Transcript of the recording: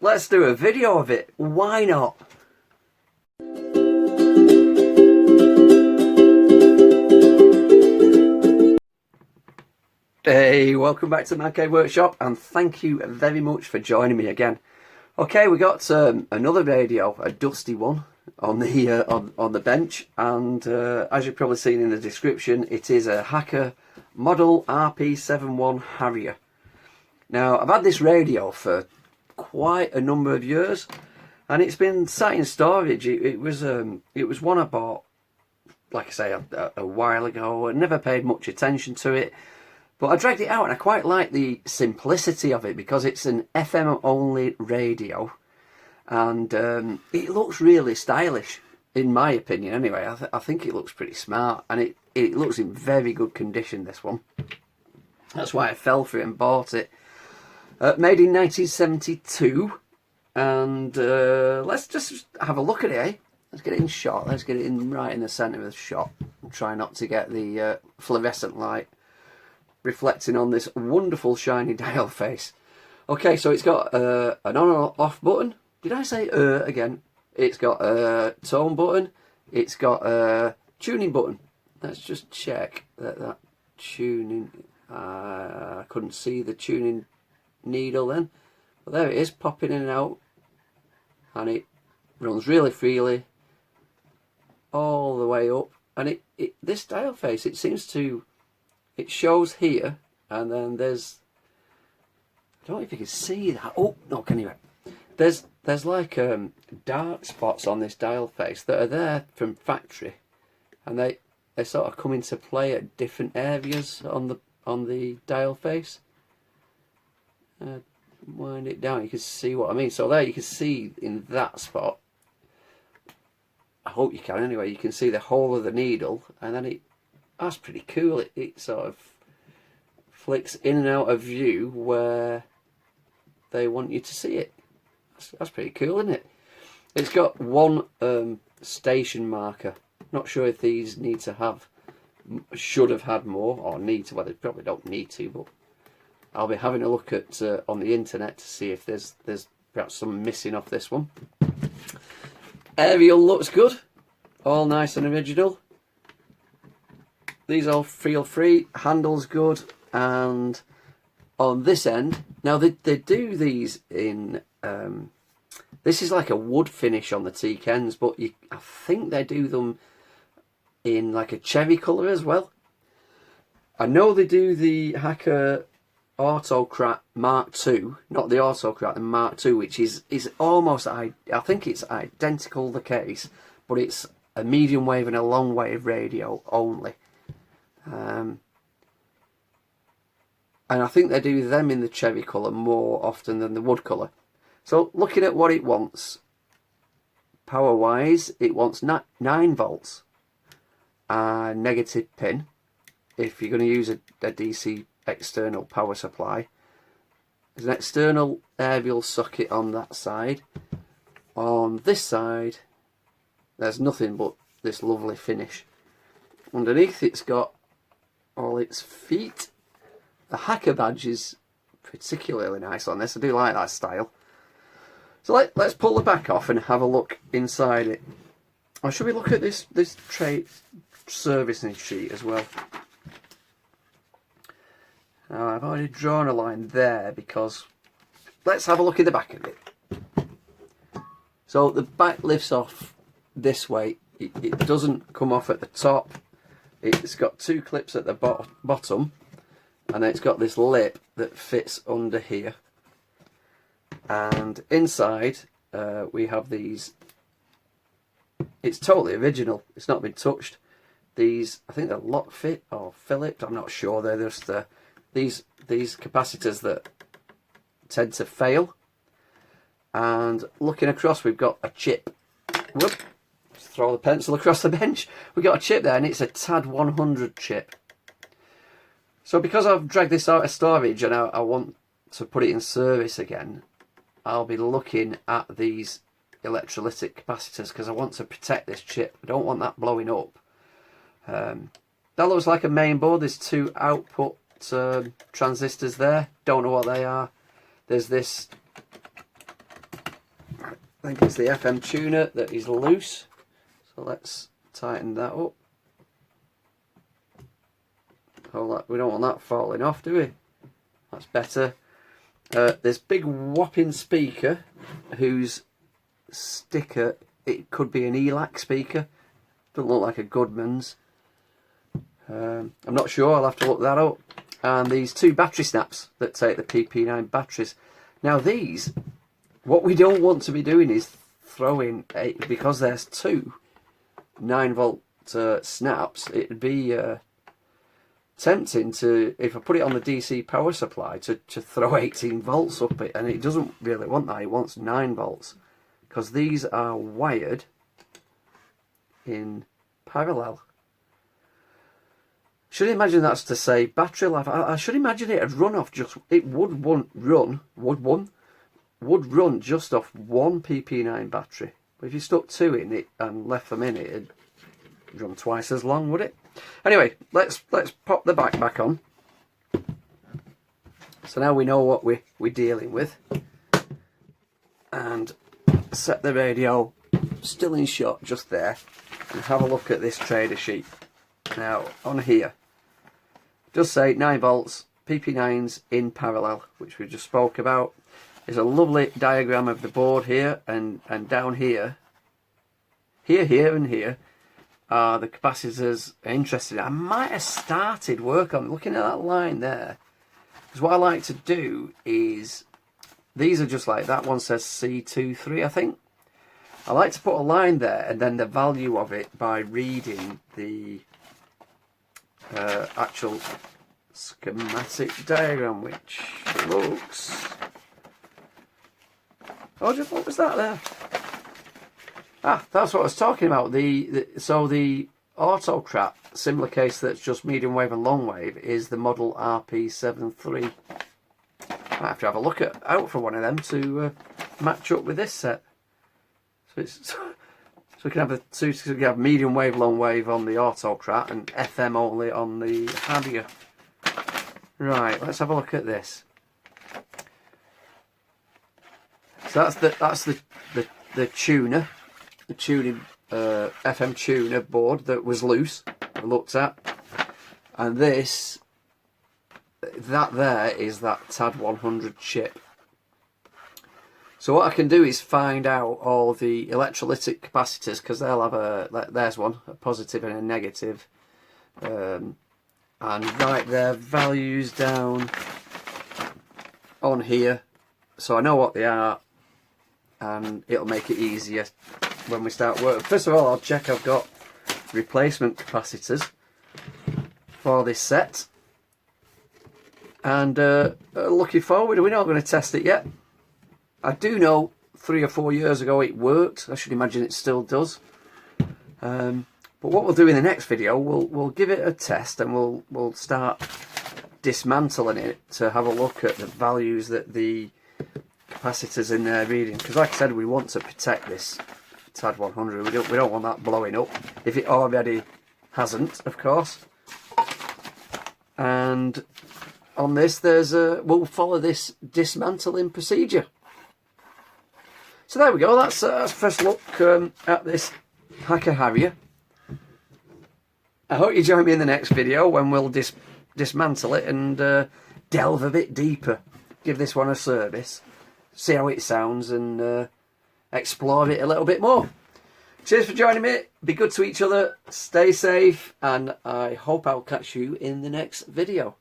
let's do a video of it. Why not? Hey, welcome back to Man Cave Workshop, and thank you very much for joining me again. Okay, we got another radio, a dusty one, on the bench, and as you've probably seen in the description, it is a Harrier model RP71 Harrier. Now, I've had this radio for quite a number of years, and it's been sat in storage. It was one I bought, like I say, a while ago. I never paid much attention to it. But I dragged it out, and I quite like the simplicity of it because it's an FM only radio, and it looks really stylish, in my opinion anyway. I think it looks pretty smart, and it looks in very good condition, this one. That's why I fell for it and bought it. Made in 1972, and let's just have a look at it, eh? Let's get it in shot, let's get it in right in the centre of the shot, and try not to get the fluorescent light reflecting on this wonderful shiny dial face. Okay, so it's got an on or off button. Did I say again? It's got a tone button. It's got a tuning button. Let's just check that tuning. I couldn't see the tuning needle then, but there it is, popping in and out, and it runs really freely all the way up. And this dial face, it seems to. It shows here, and then there's, I don't know if you can see that. Oh, no, can you? There's like dark spots on this dial face that are there from factory, and they sort of come into play at different areas on the dial face. Wind it down, you can see what I mean. So there you can see in that spot, I hope you can anyway, you can see the hole of the needle, and then that's pretty cool. It sort of flicks in and out of view where they want you to see it. That's pretty cool, isn't it? It's got one station marker. Not sure if these need to have, should have had more, or need to. Well, they probably don't need to, but I'll be having a look at on the internet to see if there's perhaps some missing off this one. Aerial looks good, all nice and original. These all feel free, handle's good, and on this end, now they do these in, this is like a wood finish on the teak ends, but I think they do them in like a cherry colour as well. I know they do the Harrier Autocrat Mark II, not the Autocrat, the Mark II, which is almost, I think it's identical the case, but it's a medium wave and a long wave radio only. And I think they do them in the cherry colour more often than the wood colour. So looking at what it wants, power wise, it wants 9 volts, negative pin if you're going to use a DC external power supply. There's an external aerial socket on that side. On this side there's nothing but this lovely finish. Underneath it's got all its feet. The Harrier badge is particularly nice on this. I do like that style. So let's pull the back off and have a look inside it. Or should we look at this tray servicing sheet as well? Now, I've already drawn a line there because let's have a look at the back of it. So the back lifts off this way. It doesn't come off at the top. It's got 2 clips at the bottom, and then it's got this lip that fits under here. And inside we have these. It's totally original. It's not been touched. These, I think they're lock fit or Phillips. I'm not sure. They're just these capacitors that tend to fail. And looking across, we've got a chip. Whoop. Throw the pencil across the bench. We've got a chip there, and it's a TAD 100 chip. So because I've dragged this out of storage and I want to put it in service again, I'll be looking at these electrolytic capacitors because I want to protect this chip. I don't want that blowing up. That looks like a main board. There's 2 output transistors there. Don't know what they are. There's this think it's the FM tuner that is loose. So let's tighten that up. Oh, we don't want that falling off, do we? That's better. This big whopping speaker whose sticker, it could be an ELAC speaker. Doesn't look like a Goodman's. I'm not sure, I'll have to look that up. And these two battery snaps that take the PP9 batteries. Now these, what we don't want to be doing is throwing, because there's two 9-volt snaps, it'd be tempting to, if I put it on the DC power supply, to throw 18 volts up it, and it doesn't really want that, it wants 9 volts, because these are wired in parallel. Should imagine that's to say battery life. I should imagine it'd run off just, it would run just off one PP9 battery. But if you stuck two in it and left them in it, it'd run twice as long, would it? Anyway, let's pop the back on. So now we know what we're dealing with. And set the radio still in shot just there. And have a look at this trader sheet. Now, on here, it does say 9 volts, PP9s in parallel, which we just spoke about. There's a lovely diagram of the board here, and down here, here and here, are the capacitors interested. I might have started work on looking at that line there, because what I like to do is, these are just like, that one says C23, I think. I like to put a line there and then the value of it by reading the actual schematic diagram, which looks, oh, just what was that there? Ah, that's what I was talking about. So the autocrat similar case that's just medium wave and long wave is the model RP73. I have to have a look out for one of them to match up with this set. So we can have so we can have medium wave, long wave on the autocrat and FM only on the Harrier. Right, let's have a look at this. So that's the tuner, the tuning FM tuner board that was loose. I looked at, and that there is that TAD 100 chip. So what I can do is find out all the electrolytic capacitors, because they'll have there's one, a positive and a negative, and write their values down on here, so I know what they are, and it'll make it easier when we start work. First of all, I'll check I've got replacement capacitors for this set, and looking forward, we're not going to test it yet. I do know 3 or 4 years ago it worked. I should imagine it still does. But what we'll do in the next video, we'll give it a test, and we'll start dismantling it to have a look at the values that the capacitors in there reading. Because like I said, we want to protect this TAD 100. We don't want that blowing up, if it already hasn't, of course. And on this, we'll follow this dismantling procedure. So there we go, that's first look at this Hacker Harrier. I hope you join me in the next video when we'll dismantle it and delve a bit deeper. Give this one a service, see how it sounds, and explore it a little bit more. Cheers for joining me, be good to each other, stay safe, and I hope I'll catch you in the next video.